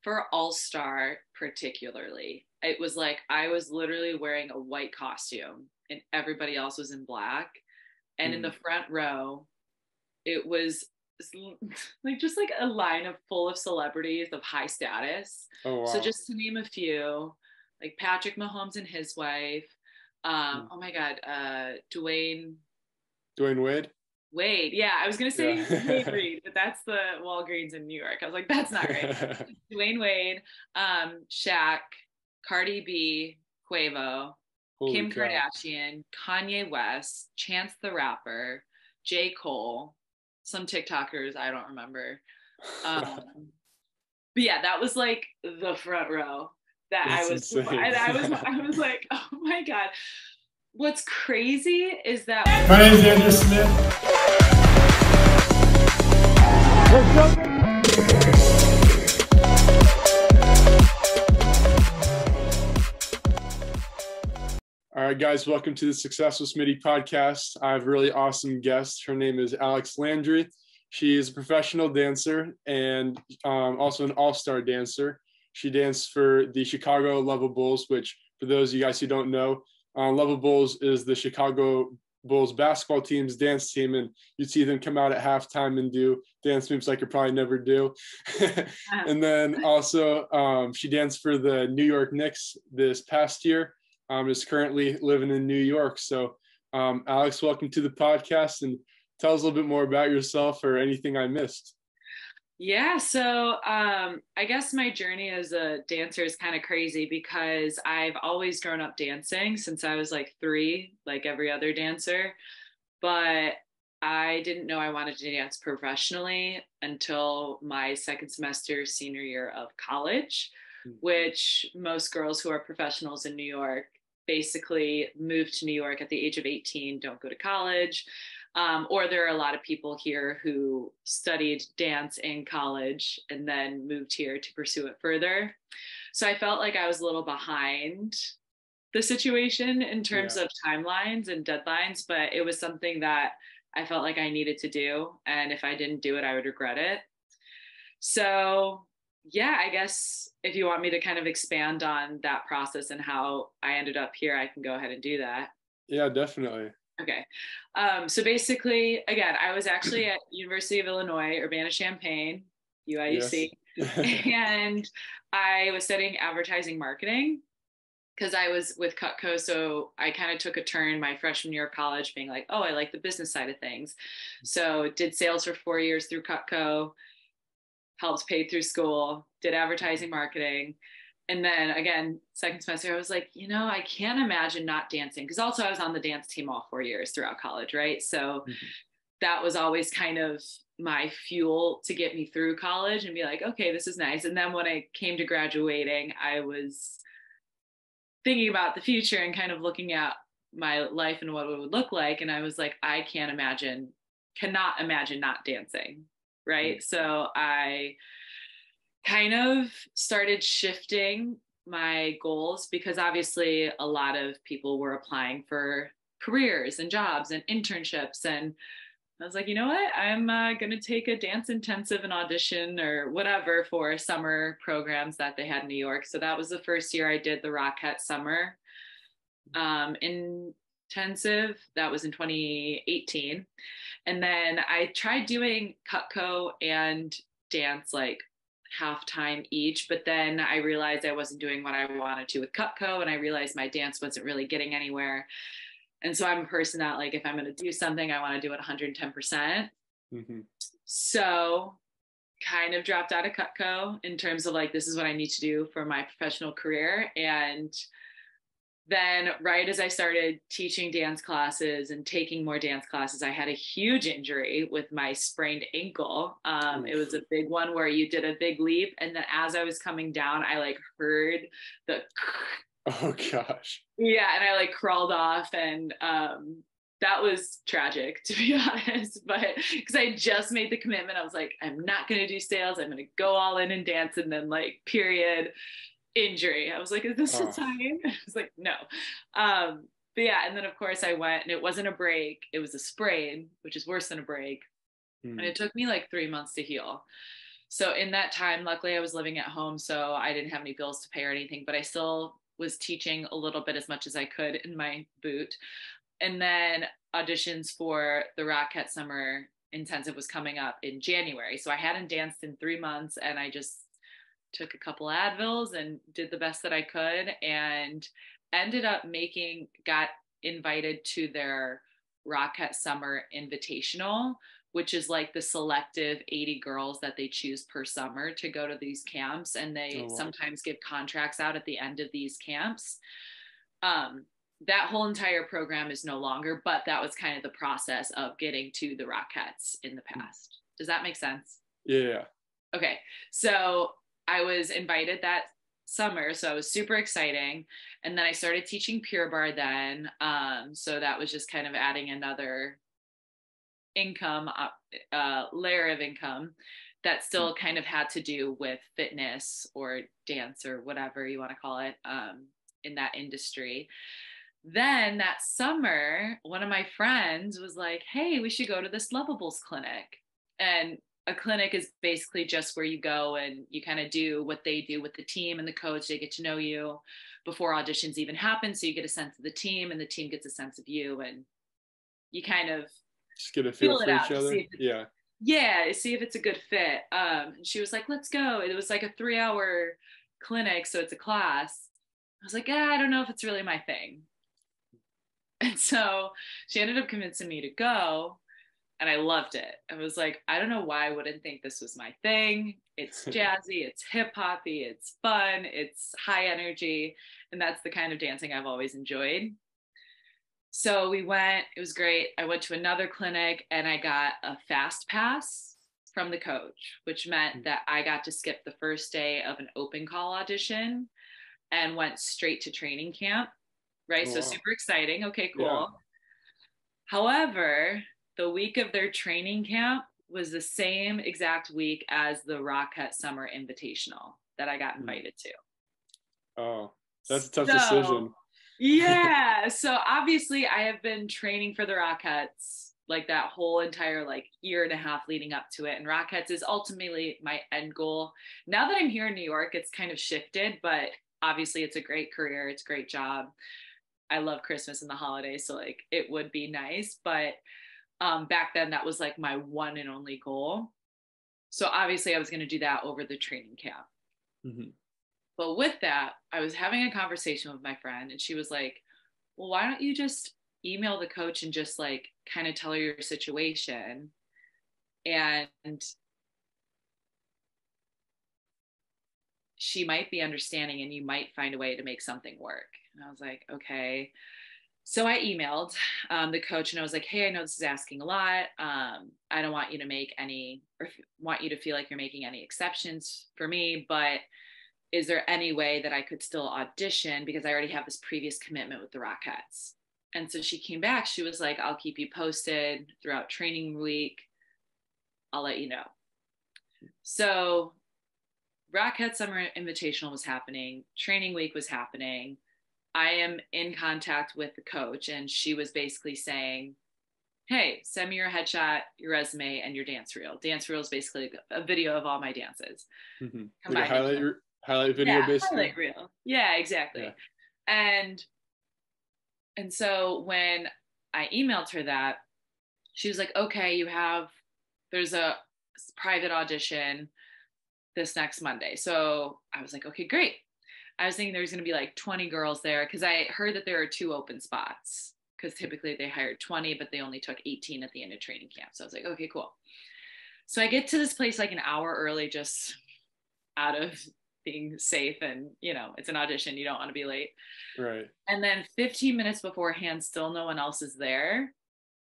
For All-Star particularly, it was like I was literally wearing a white costume and everybody else was in black. And in the front row, it was like just like a line of full of celebrities of high status. Oh So wow. just to name a few, like Patrick Mahomes and his wife. Hmm. Oh my God, Dwayne Dwayne Wade? Wade. Yeah, I was gonna say Wade Yeah. Reed, but that's the Walgreens in New York. I was like, that's not right. Dwayne Wade, Shaq, Cardi B, Quavo, Holy Kim cow. Kardashian, Kanye West, Chance the Rapper, J. Cole, some TikTokers I don't remember. Um, but yeah, that was like the front row that I That's was, insane. and I was like, oh my God. What's crazy is that My name is Andrew Smith. All right, guys, welcome to the Successful Smitte podcast. I have a really awesome guest. Her name is Landry. She is a professional dancer and also an all-star dancer. She danced for the Chicago Luvabulls, which for those of you guys who don't know, Luvabulls is the Chicago Bulls basketball team's dance team, and you'd see them come out at halftime and do dance moves like you probably never do. And then also she danced for the New York Knicks this past year. Is currently living in New York. So, Alex, welcome to the podcast, and tell us a little bit more about yourself or anything I missed. Yeah, so I guess my journey as a dancer is kind of crazy because I've always grown up dancing since I was like 3, like every other dancer. But I didn't know I wanted to dance professionally until my second semester, senior year of college, which most girls who are professionals in New York basically move to New York at the age of 18, don't go to college. Or there are a lot of people here who studied dance in college and then moved here to pursue it further. So I felt like I was a little behind the situation in terms Yeah. of timelines and deadlines, but it was something that I felt like I needed to do. And if I didn't do it, I would regret it. So, yeah, I guess if you want me to kind of expand on that process and how I ended up here, I can go ahead and do that. Yeah, definitely. Okay. So basically, again, I was actually at University of Illinois, Urbana-Champaign, Yes. UIUC, and I was studying advertising marketing because I was with Cutco. So I kind of took a turn my freshman year of college being like, oh, I like the business side of things. So did sales for 4 years through Cutco, helped pay through school, did advertising marketing. And then again, second semester, I was like, I can't imagine not dancing. Cause also I was on the dance team all 4 years throughout college, right? So that was always kind of my fuel to get me through college and be like, okay, this is nice. And then when I came to graduating, I was thinking about the future and kind of looking at my life and what it would look like. And I was like, I cannot imagine not dancing. Right. So I kind of started shifting my goals because obviously a lot of people were applying for careers and jobs and internships. And I was like, you know what? I'm going to take a dance intensive and audition or whatever for summer programs that they had in New York. So that was the first year I did the Rockette Summer intensive. That was in 2018. And then I tried doing Cutco and dance like half time each, but then I realized I wasn't doing what I wanted to with Cutco, and I realized my dance wasn't really getting anywhere. And so I'm a person that, like, if I'm going to do something, I want to do it 110%. Mm-hmm. So kind of dropped out of Cutco in terms of like, this is what I need to do for my professional career. And then right as I started teaching dance classes and taking more dance classes, I had a huge injury with my sprained ankle. It was a big one where you did a big leap. And then as I was coming down, I like heard the, Oh gosh. yeah, and I like crawled off, and that was tragic, to be honest. But because I just made the commitment, I was like, I'm not going to do sales. I'm going to go all in and dance. And then like, period, injury. I was like, is this a Oh. sign? I was like, no. But yeah, and then of course I went, and it wasn't a break, it was a sprain, which is worse than a break. And it took me like 3 months to heal. So in that time, luckily I was living at home, so I didn't have any bills to pay or anything, but I still was teaching a little bit as much as I could in my boot. And then auditions for the Rockette Summer Intensive was coming up in January. So I hadn't danced in 3 months, and I just took a couple Advils and did the best that I could, and ended up got invited to their Rockette Summer Invitational, which is like the selective 80 girls that they choose per summer to go to these camps. And they sometimes give contracts out at the end of these camps. That whole entire program is no longer, but that was kind of the process of getting to the Rockettes in the past. Does that make sense? Yeah. Okay. So I was invited that summer, so it was super exciting. And then I started teaching Pure Barre then. So that was just kind of adding another income, layer of income that still kind of had to do with fitness or dance or whatever you want to call it, in that industry. Then that summer, one of my friends was like, hey, we should go to this Luvabulls clinic. And a clinic is basically just where you go and you kind of do what they do with the team and the coach. They get to know you before auditions even happen. So you get a sense of the team, and the team gets a sense of you, and you kind of just get a feel for each other. See if it's a good fit. And she was like, let's go. It was like a 3-hour clinic, so it's a class. I was like, I don't know if it's really my thing. And so she ended up convincing me to go, and I loved it. I was like, I don't know why I wouldn't think this was my thing. It's jazzy, it's hip hoppy, it's fun, it's high energy, and that's the kind of dancing I've always enjoyed. So we went, it was great. I went to another clinic, and I got a fast pass from the coach, which meant that I got to skip the first day of an open call audition and went straight to training camp. Right. So super exciting. Okay, cool. Yeah. However, the week of their training camp was the same exact week as the Rockette Summer Invitational that I got invited to. Oh, that's a tough decision. Yeah. So obviously I have been training for the Rockettes like that whole entire year and a half leading up to it. And Rockettes is ultimately my end goal. Now that I'm here in New York, it's kind of shifted, but obviously it's a great career. It's a great job. I love Christmas and the holidays, so it would be nice, but back then that was my one and only goal. So obviously I was going to do that over the training camp. Mm-hmm. But with that, I was having a conversation with my friend, and she was like, well, why don't you just email the coach and just kind of tell her your situation, and she might be understanding and you might find a way to make something work. And I was like, okay. So I emailed the coach, and I was like, hey, I know this is asking a lot. I don't want you to make any, or want you to feel like you're making any exceptions for me, but is there any way that I could still audition, because I already have this previous commitment with the Rockettes? And so she came back. She was like, I'll keep you posted throughout training week. I'll let you know. So Rockette Summer Invitational was happening. Training week was happening. I am in contact with the coach, and she was basically saying, hey, send me your headshot, your resume, and your dance reel. Dance reel is basically a video of all my dances. Mm-hmm. Like a highlight video, basically? Highlight reel. Yeah, exactly. Yeah. And so when I emailed her that, she was like, okay, there's a private audition this next Monday. So I was like, okay, great. I was thinking there was going to be 20 girls there, because I heard that there are 2 open spots, because typically they hired 20, but they only took 18 at the end of training camp. So I was like, okay, cool. So I get to this place an hour early, just out of being safe, and it's an audition, you don't want to be late. Right. And then 15 minutes beforehand, still no one else is there.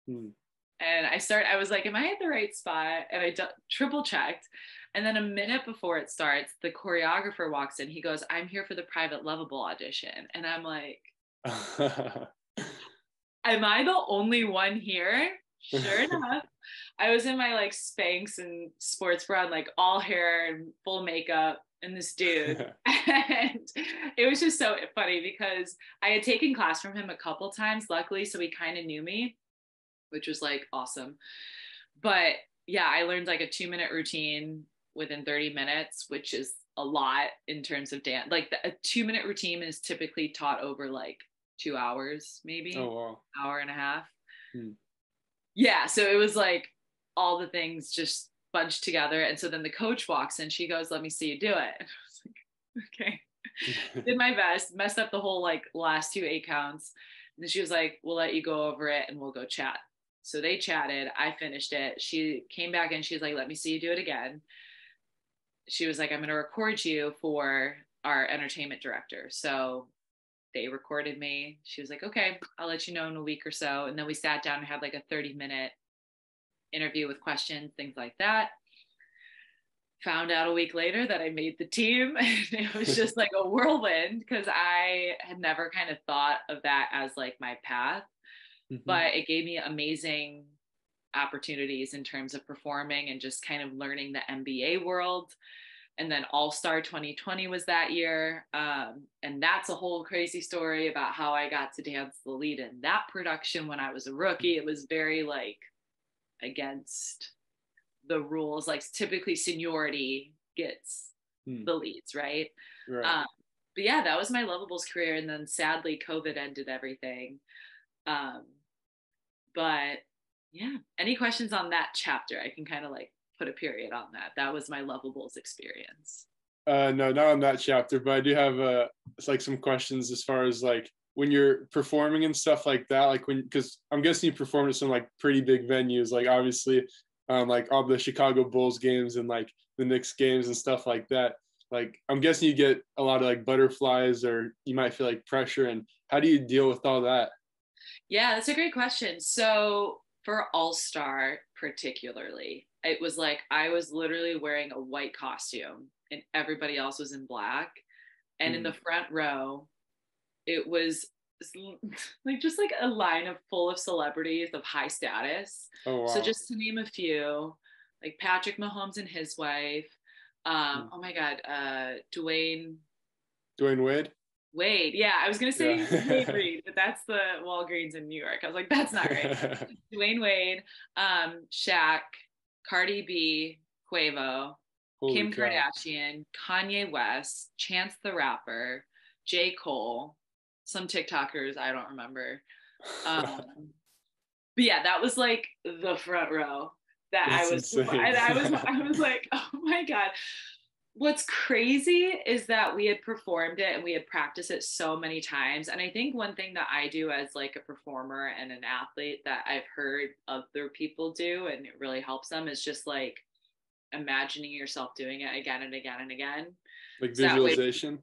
And I was like, am I at the right spot? And I triple checked. And then a minute before it starts, the choreographer walks in. He goes, I'm here for the private Lovable audition. And I'm like, am I the only one here? Sure enough, I was in my Spanx and sports bra, and all hair and full makeup, and this dude. And it was just so funny, because I had taken class from him a couple times, luckily, so he kind of knew me, which was awesome. But yeah, I learned a 2-minute routine within 30 minutes, which is a lot in terms of dance. Like a 2-minute routine is typically taught over like 2 hours, maybe. Oh, wow. Hour and a half. Hmm. Yeah. So it was like all the things just bunched together. And so then the coach walks in, she goes, let me see you do it. And I was like, okay. Did my best, messed up the whole like last 2 8 counts. And then she was like, we'll let you go over it and we'll go chat. So they chatted. I finished it. She came back and she was like, let me see you do it again. She was like, I'm going to record you for our entertainment director. So they recorded me. She was like, okay, I'll let you know in a week or so. And then we sat down and had like a 30-minute interview with questions, things like that. Found out a week later that I made the team. And it was just like a whirlwind because I had never kind of thought of that as like my path. Mm-hmm. But it gave me amazing opportunities in terms of performing and just kind of learning the NBA world. And then All-Star 2020 was that year. And that's a whole crazy story about how I got to dance the lead in that production when I was a rookie. It was very like against the rules, like typically seniority gets the leads, right? But yeah, that was my Luvabulls career. And then sadly, COVID ended everything. But yeah, any questions on that chapter? I can kind of like put a period on that. That was my Luvabulls experience. No, not on that chapter, but I do have like some questions as far as like when you're performing and stuff like that, like because I'm guessing you performed at some like pretty big venues, like obviously like all the Chicago Bulls games and like the Knicks games and stuff like that. Like I'm guessing you get a lot of like butterflies or you might feel like pressure, and how do you deal with all that? Yeah, that's a great question. So for All-Star particularly, it was like I was literally wearing a white costume and everybody else was in black. And in the front row, it was like just like a line of full of celebrities of high status. Oh, wow. So just to name a few, like Patrick Mahomes and his wife. Oh my God, Dwayne Wade. Yeah, I was gonna say Wade Reed, but that's the Walgreens in New York. I was like, that's not right. Dwayne Wade, Shaq, Cardi B, Quavo, Kim Kardashian, Kanye West, Chance the Rapper, J. Cole, some TikTokers I don't remember. But yeah, that was like the front row that I was like, oh my God. What's crazy is that we had performed it and we had practiced it so many times. And I think one thing that I do as like a performer and an athlete that I've heard other people do, and it really helps them, is just like imagining yourself doing it again and again and again. Like visualization?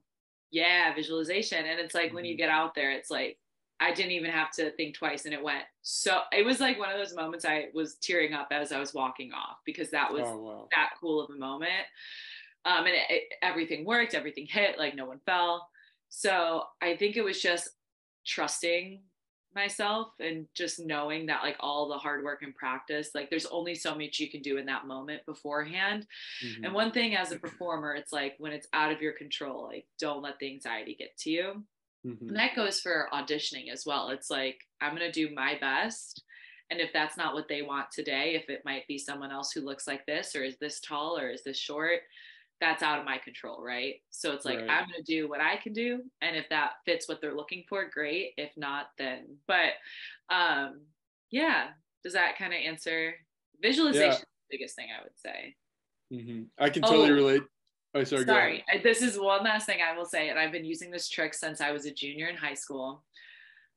Yeah, visualization. And it's like when you get out there, it's like, I didn't even have to think twice and it went. So it was like one of those moments I was tearing up as I was walking off because that was that cool of a moment. And everything worked, everything hit, like no one fell. So I think it was just trusting myself and just knowing that like all the hard work and practice, like there's only so much you can do in that moment beforehand. And one thing as a performer, it's like when it's out of your control, like don't let the anxiety get to you. And that goes for auditioning as well. It's like, I'm going to do my best. And if that's not what they want today, if it might be someone else who looks like this, or is this tall, or is this short, that's out of my control, right? So it's like, I'm going to do what I can do. And if that fits what they're looking for, great. If not, then, but yeah, does that kind of answer? Visualization is the biggest thing I would say. I can totally relate. Oh, sorry. This is one last thing I will say, and I've been using this trick since I was a junior in high school.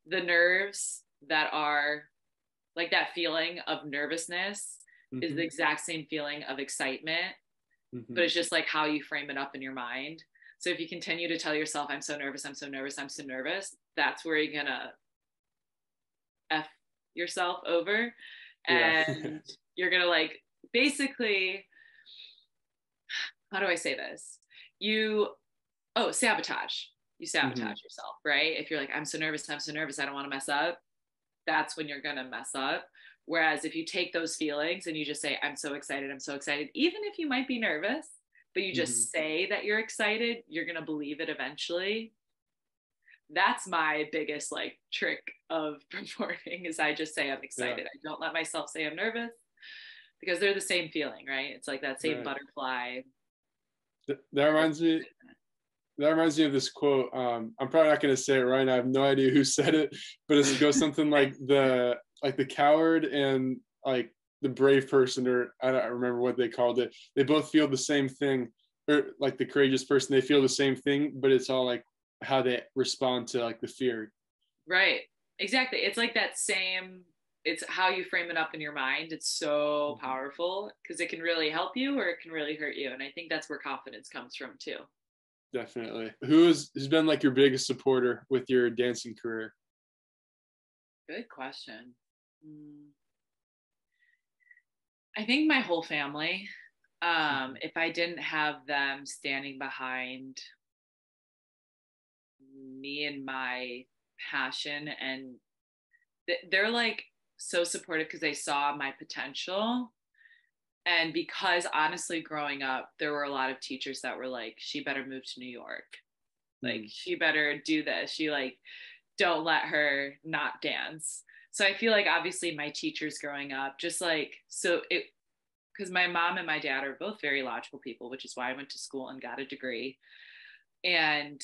The nerves that are like that feeling of nervousness is the exact same feeling of excitement. But it's just like how you frame it up in your mind. So if you continue to tell yourself, I'm so nervous, I'm so nervous, I'm so nervous, that's where you're gonna F yourself over. And you're gonna like, basically, how do I say this? Sabotage. You sabotage yourself, right? If you're like, I'm so nervous, I don't wanna mess up. That's when you're gonna mess up. Whereas if you take those feelings and you just say, I'm so excited, even if you might be nervous, but you just say that you're excited, you're going to believe it eventually. That's my biggest like trick of performing is I just say I'm excited. I don't let myself say I'm nervous. because they're the same feeling, right? It's like that same Right. butterfly. That reminds me. That reminds me of this quote. I'm probably not going to say it right now. I have no idea who said it, but it goes something like the coward and like the brave person, or I don't remember what they called it. They both feel the same thing, or like the courageous person, they feel the same thing, but it's all like how they respond to like the fear. Right. Exactly. It's like that same, it's how you frame it up in your mind. It's so Mhm. powerful because it can really help you or it can really hurt you. And I think that's where confidence comes from too. Definitely. Who's been like your biggest supporter with your dancing career? Good question. I think my whole family. Mhm. If I didn't have them standing behind me and my passion, and they're like so supportive because they saw my potential. And because honestly, growing up, there were a lot of teachers that were like, she better move to New York. Like, Mhm. she better do this. She like, don't let her not dance. So I feel like obviously my teachers growing up, just like, so it, because my mom and my dad are both very logical people, which is why I went to school and got a degree. And,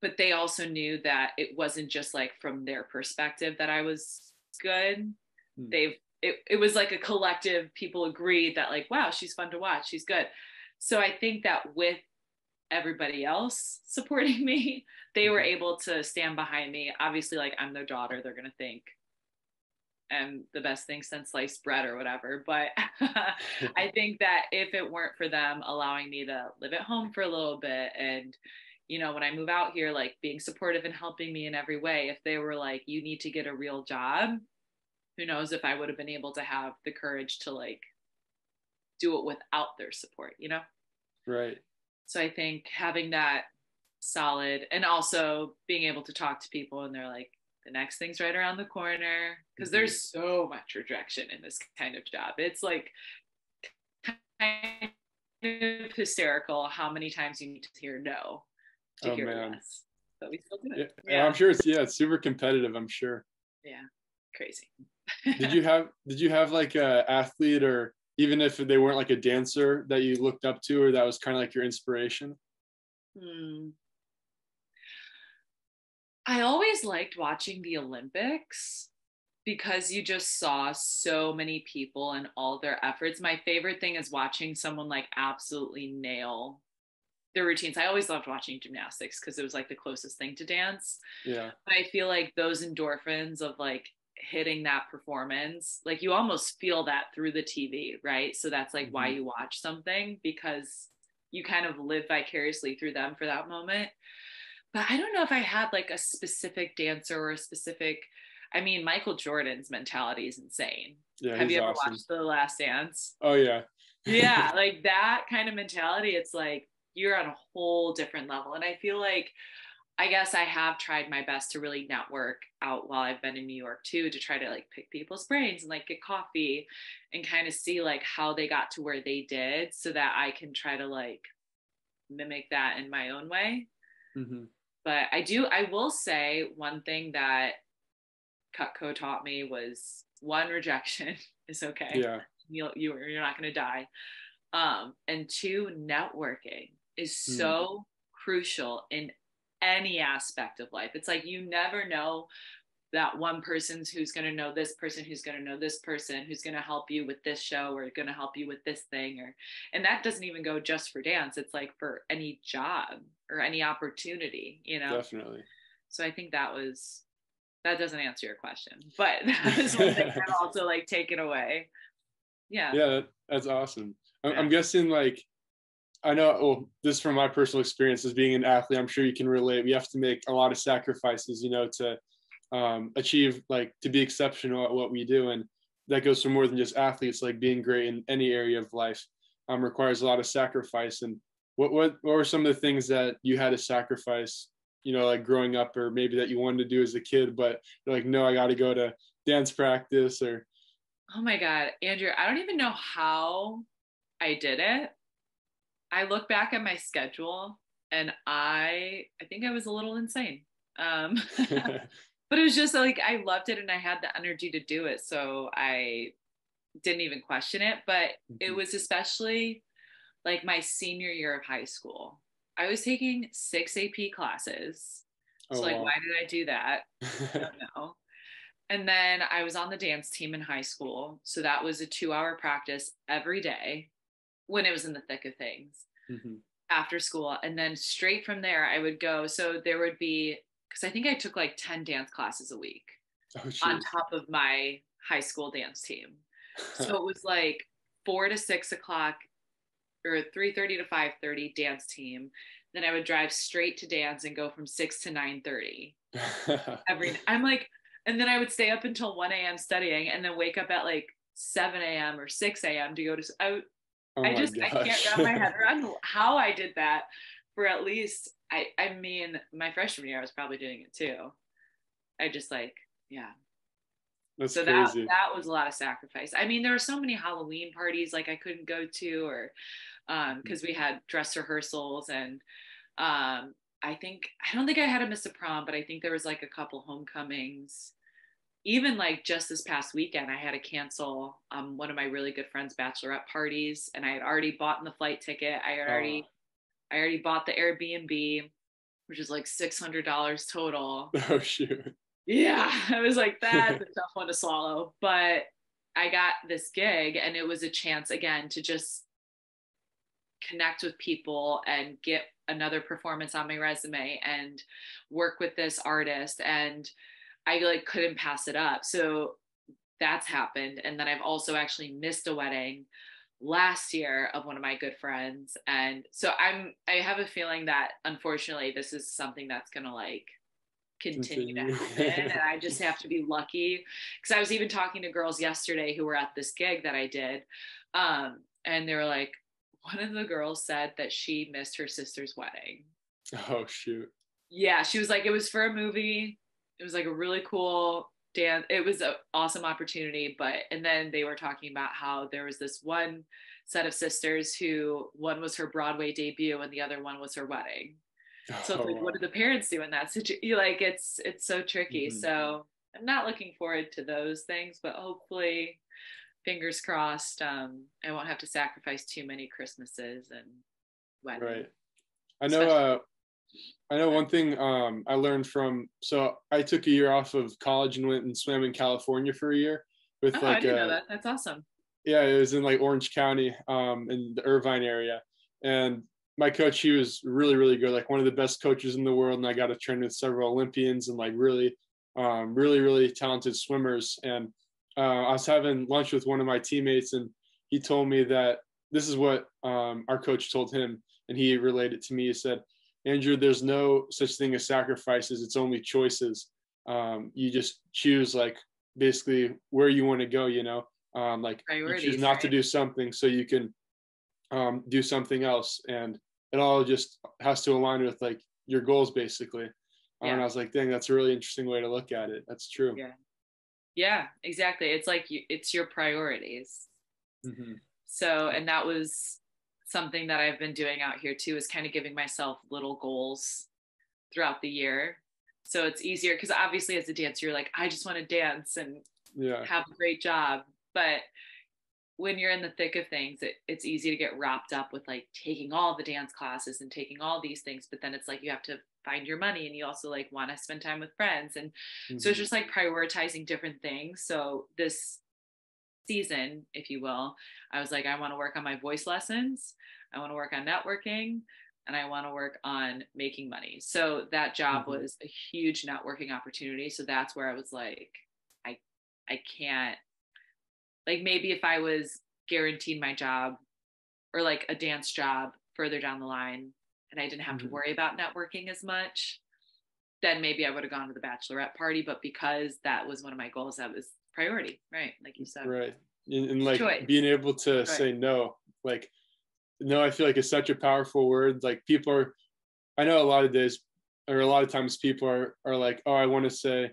but they also knew that it wasn't just like from their perspective that I was good. Mhm. It was like a collective, people agreed that like, wow, she's fun to watch, she's good. So I think that with everybody else supporting me, they were Mhm. able to stand behind me. Obviously, like, I'm their daughter, they're gonna think I'm the best thing since sliced bread or whatever. But I think that if it weren't for them allowing me to live at home for a little bit, and when I move out here, like being supportive and helping me in every way, if they were like, you need to get a real job, who knows if I would have been able to have the courage to like do it without their support. Right. So I think having that solid, and also being able to talk to people and they're like, the next thing's right around the corner, because Mhm. there's so much rejection in this kind of job. It's like kind of hysterical how many times you need to hear no to Oh hear man. yes, but we still do Yeah, it. and I'm Yeah. sure it's super competitive, I'm sure. Yeah. Crazy. Did you have like a athlete, or even if they weren't like a dancer, that you looked up to, or that was kind of like your inspiration? Hmm. I always liked watching the Olympics because you just saw so many people and all their efforts. My favorite thing is watching someone like absolutely nail their routines. I always loved watching gymnastics because it was like the closest thing to dance. Yeah. But I feel like those endorphins of like hitting that performance, like you almost feel that through the TV, right? So that's like why Hmm. you watch something, because you kind of live vicariously through them for that moment. But I don't know if I had like a specific dancer or a specific, I mean, Michael Jordan's mentality is insane. Yeah, Have he's you ever awesome. watched The Last Dance? Oh yeah. Yeah, like that kind of mentality, it's like you're on a whole different level. And I feel like, I guess I have tried my best to really network out while I've been in New York too, to try to like pick people's brains and like get coffee and kind of see like how they got to where they did so that I can try to like mimic that in my own way. Hmm. But I will say one thing that Cutco taught me was, one, rejection is okay. Yeah. You're not going to die. And two, networking is Mm. so crucial in any aspect of life. It's like you never know that one person's who's going to know this person, who's going to know this person, who's going to help you with this show or going to help you with this thing. Or, and that doesn't even go just for dance. It's like for any job or any opportunity. Definitely. So I think that doesn't answer your question, but that was one thing I've also like taken away. Yeah. Yeah, that's awesome. I'm Yeah. guessing like, I know, well, this is from my personal experience as being an athlete, I'm sure you can relate. We have to make a lot of sacrifices, to achieve, like, to be exceptional at what we do. And that goes for more than just athletes, like being great in any area of life requires a lot of sacrifice. And what were some of the things that you had to sacrifice, like growing up, or maybe that you wanted to do as a kid, but you're like, no, I got to go to dance practice, or. Oh my God, Andrew, I don't even know how I did it. I look back at my schedule and I think I was a little insane. But it was just like I loved it and I had the energy to do it. So I didn't even question it. But it was especially like my senior year of high school. I was taking 6 AP classes. So like, why did I do that? I don't know. And then I was on the dance team in high school. So that was a 2-hour practice every day when it was in the thick of things after school. And then straight from there, I would go. So there would be, because I think I took like 10 dance classes a week on top of my high school dance team. So it was like 4 to 6 o'clock or 3:30 to 5:30 dance team. Then I would drive straight to dance and go from 6 to 9:30 I'm like, and then I would stay up until 1 a.m. studying and then wake up at like 7 a.m. or 6 a.m. to go to, I can't wrap my head around how I did that for at least, I mean, my freshman year, I was probably doing it too. I just like, yeah. That's so crazy. that was a lot of sacrifice. I mean, there were so many Halloween parties like I couldn't go to, or because we had dress rehearsals, and I don't think I had to miss a prom, but I think there was like a couple homecomings. Even like just this past weekend, I had to cancel one of my really good friends' bachelorette parties, and I had already bought the flight ticket. I already bought the Airbnb, which is like $600 total. Oh shoot. Yeah, I was like, that's a tough one to swallow. But I got this gig, and it was a chance again to just connect with people and get another performance on my resume and work with this artist. And I like couldn't pass it up. So that's happened. And then I've also actually missed a wedding last year of one of my good friends. And so I have a feeling that unfortunately this is something that's going to like continue to happen. And I just have to be lucky, because I was even talking to girls yesterday who were at this gig that I did. And they were like, one of the girls said that she missed her sister's wedding. Oh shoot. Yeah, she was like, it was for a movie. It was like a really cool dance. It was an awesome opportunity. And then they were talking about how there was this one set of sisters who one was her Broadway debut and the other one was her wedding. So it's like, what do the parents do in that situation? Like, it's so tricky. So I'm not looking forward to those things, but hopefully, fingers crossed, I won't have to sacrifice too many Christmases and weddings. Right. I know one thing I learned from, so I took a year off of college and went and swam in California for a year with I didn't know that. That's awesome. Yeah, it was in like Orange County, in the Irvine area. And my coach, he was really, really good, like one of the best coaches in the world. And I got to train with several Olympians and like really, really talented swimmers. And I was having lunch with one of my teammates, and he told me that this is what our coach told him, and he relayed it to me. He said, Andrew, there's no such thing as sacrifices. It's only choices. You just choose like basically where you want to go, you know, like you choose not to do something so you can do something else. And it all just has to align with like your goals basically. And I was like, dang, that's a really interesting way to look at it. That's true. Yeah, exactly. It's like it's your priorities. So, and that was something that I've been doing out here too, is kind of giving myself little goals throughout the year. So it's easier because obviously as a dancer, you're like, I just want to dance and have a great job. But when you're in the thick of things, it's easy to get wrapped up with like taking all the dance classes and taking all these things. But then it's like you have to find your money, and you also like want to spend time with friends. And so it's just like prioritizing different things. So this season, if you will, I was like, I want to work on my voice lessons, I want to work on networking, and I want to work on making money. So that job was a huge networking opportunity. So that's where I was like, I can't, like, maybe if I was guaranteed my job or like a dance job further down the line and I didn't have to worry about networking as much, then maybe I would have gone to the bachelorette party. But because that was one of my goals, that was priority, right? Like you said. Right. And like being able to say no, like, no, I feel like it's such a powerful word. Like I know a lot of days or a lot of times people are like, oh, I want to say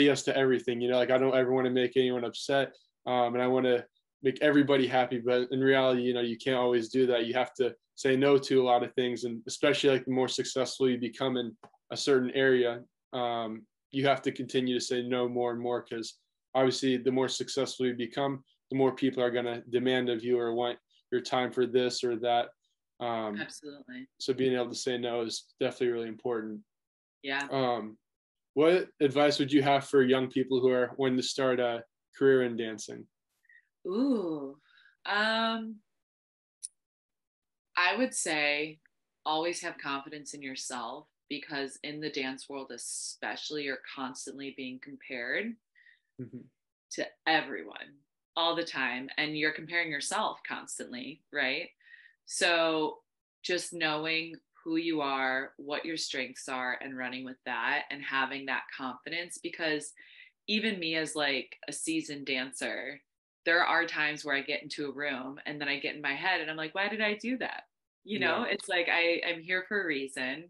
yes to everything, you know, like I don't ever want to make anyone upset. And I want to make everybody happy. But in reality, you know, you can't always do that. You have to say no to a lot of things. And especially like the more successful you become in a certain area, you have to continue to say no more and more, because obviously the more successful you become, the more people are going to demand of you or want your time for this or that. Absolutely. So being able to say no is definitely really important. Yeah. What advice would you have for young people who are wanting to start a career in dancing? Ooh. I would say always have confidence in yourself, because in the dance world, especially, you're constantly being compared Mm-hmm. to everyone all the time, and you're comparing yourself constantly, right? So just knowing who you are, what your strengths are, and running with that and having that confidence, because even me as like a seasoned dancer, there are times where I get into a room and then I get in my head and I'm like, why did I do that? Yeah. It's like I'm here for a reason.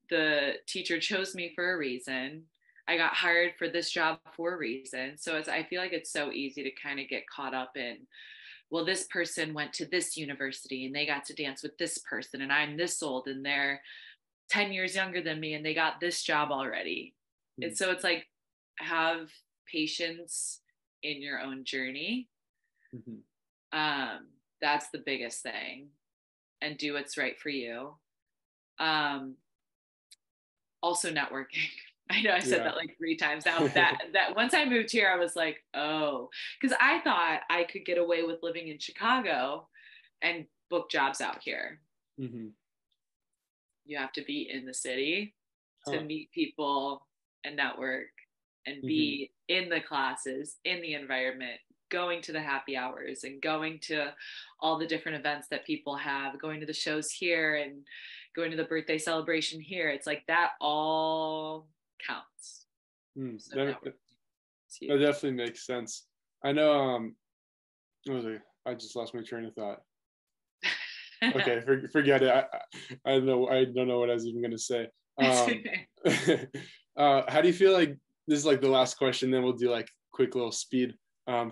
The teacher chose me for a reason. I got hired for this job for a reason. So I feel like it's so easy to kind of get caught up in, well, this person went to this university and they got to dance with this person, and I'm this old and they're 10 years younger than me and they got this job already. Mm-hmm. And so it's like, have patience in your own journey. Mm-hmm. That's the biggest thing, and do what's right for you. Also networking. I know I said that like 3 times now. That once I moved here, I was like, oh, because I thought I could get away with living in Chicago and book jobs out here. Mm-hmm. You have to be in the city to meet people and network and be in the classes, in the environment, going to the happy hours and going to all the different events that people have, going to the shows here and going to the birthday celebration here. It's like that all counts. So that definitely makes sense. I know, what was I just lost my train of thought. Okay, forget it. I don't know what I was even going to say. How do you feel like, this is like the last question, then we'll do like quick little speed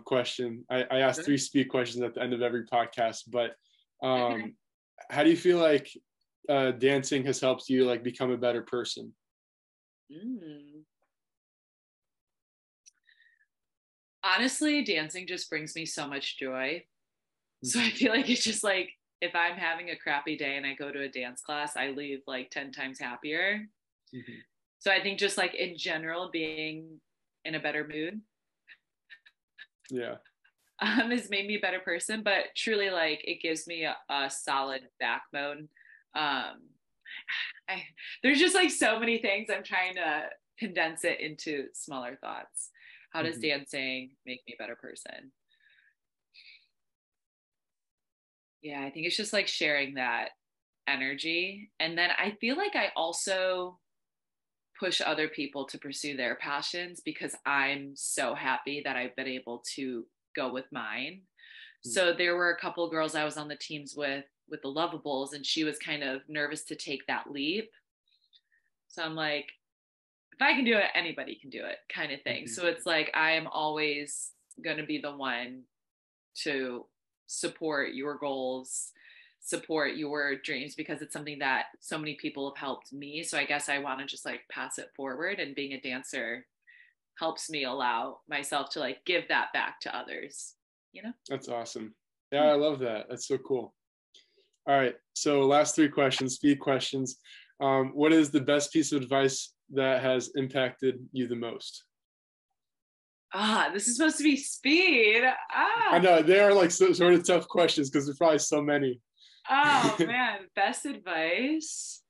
question. I ask 3 speed questions at the end of every podcast, but how do you feel like dancing has helped you like become a better person? Honestly, dancing just brings me so much joy. So I feel like it's just like, if I'm having a crappy day and I go to a dance class, I leave like 10 times happier. So I think just like in general, being in a better mood has made me a better person. But truly, like, it gives me a solid backbone. There's just like so many things. I'm trying to condense it into smaller thoughts. How does dancing make me a better person? Yeah, I think it's just like sharing that energy. And then I feel like I also push other people to pursue their passions, because I'm so happy that I've been able to go with mine. So there were a couple of girls I was on the teams with the Luvabulls, and she was kind of nervous to take that leap. So I'm like, if I can do it, anybody can do it, kind of thing. So it's like, I am always going to be the one to support your goals, support your dreams, because it's something that so many people have helped me. So I guess I want to just like pass it forward, and being a dancer helps me allow myself to like give that back to others. That's awesome. Yeah, I love that. That's so cool. All right, so last 3 questions, speed questions. What is the best piece of advice that has impacted you the most? This is supposed to be speed. I know, they are like sort of tough questions because there's probably so many. Oh man, best advice.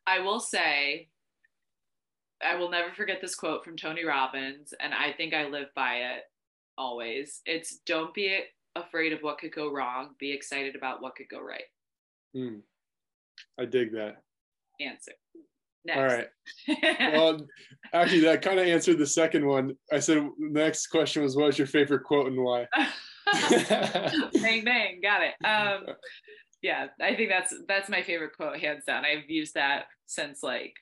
I will say, I will never forget this quote from Tony Robbins, and I think I live by it always. It's, don't be afraid of what could go wrong, be excited about what could go right. I dig that Answer. Next. All right. Well, actually, that kind of answered the second one. I said the next question was, what was your favorite quote and why? Bang bang, got it. Yeah, I think that's my favorite quote, hands down. I've used that since like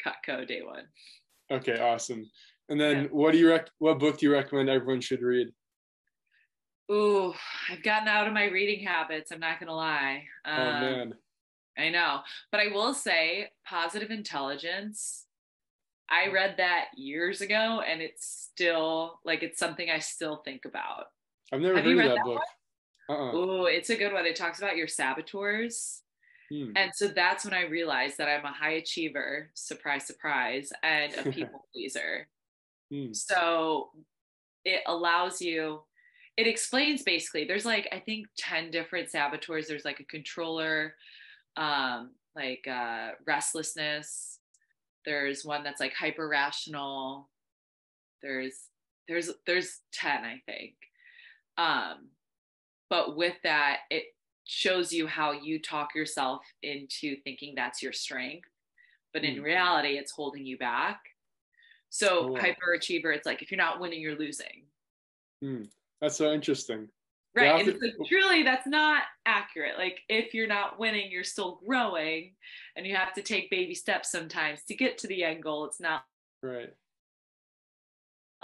Cutco day one. Okay, awesome. And then what book do you recommend everyone should read? Ooh, I've gotten out of my reading habits, I'm not gonna lie. Oh man. I know, but I will say Positive Intelligence. I read that years ago, and it's still like it's something I still think about. I've never Have heard you of read that that book. Oh, it's a good one. It talks about your saboteurs. Hmm. And so that's when I realized that I'm a high achiever, surprise, surprise, and a people pleaser. Hmm. So it allows you, it explains basically, there's like, I think 10 different saboteurs. There's like a controller, restlessness. There's one that's like hyper rational. There's 10, I think. But with that, it shows you how you talk yourself into thinking that's your strength, but in reality it's holding you back. So hyperachiever, it's like if you're not winning, you're losing. That's so interesting. Right. And it's like, truly that's not accurate. Like if you're not winning, you're still growing, and you have to take baby steps sometimes to get to the end goal. It's not right,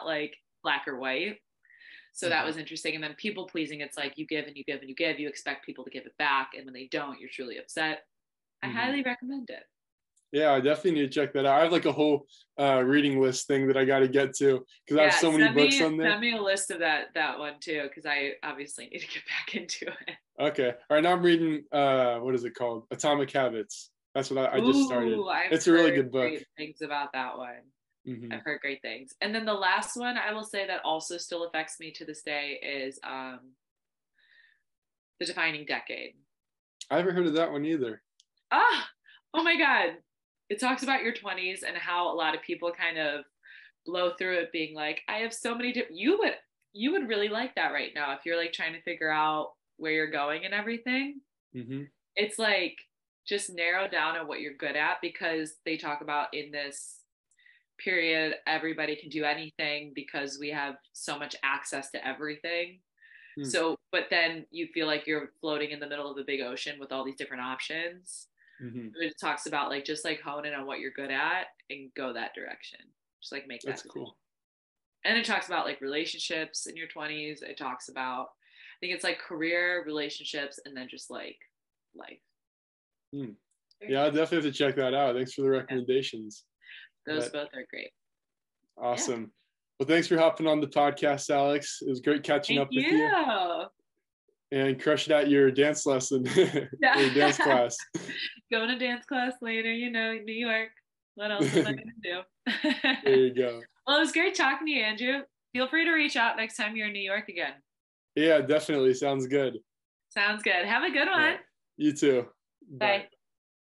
like black or white. So that was interesting. And then people pleasing, it's like you give and you give and you give, you expect people to give it back, and when they don't, you're truly upset. I highly recommend it. Yeah, I definitely need to check that out. I have like a whole reading list thing that I got to get to because I have so many books on there. Send me a list of that one too, because I obviously need to get back into it. Okay. All right. Now I'm reading, what is it called? Atomic Habits. That's what I just started. It's a really good book. Great things about that one. I've heard great things. And then the last one I will say that also still affects me to this day is The Defining Decade. I haven't heard of that one either. Oh my God. It talks about your 20s and how a lot of people kind of blow through it being like, I have so many different, you would really like that right now if you're like trying to figure out where you're going and everything. It's like just narrow down on what you're good at, because they talk about in this period everybody can do anything because we have so much access to everything. So but then you feel like you're floating in the middle of the big ocean with all these different options. It talks about like just like hone in on what you're good at and go that direction, just like make that that's decision. cool. And it talks about like relationships in your 20s. It talks about, I think it's like career, relationships, and then just like life. Yeah, I definitely have to check that out. Thanks for the recommendations. Those both are great. Awesome. Well, thanks for hopping on the podcast, Alex. It was great catching up with you. And crushing out your dance lesson, your dance class. Going to dance class later, New York. What else am I going to do? There you go. Well, it was great talking to you, Andrew. Feel free to reach out next time you're in New York again. Yeah, definitely. Sounds good. Sounds good. Have a good one. You too. Bye.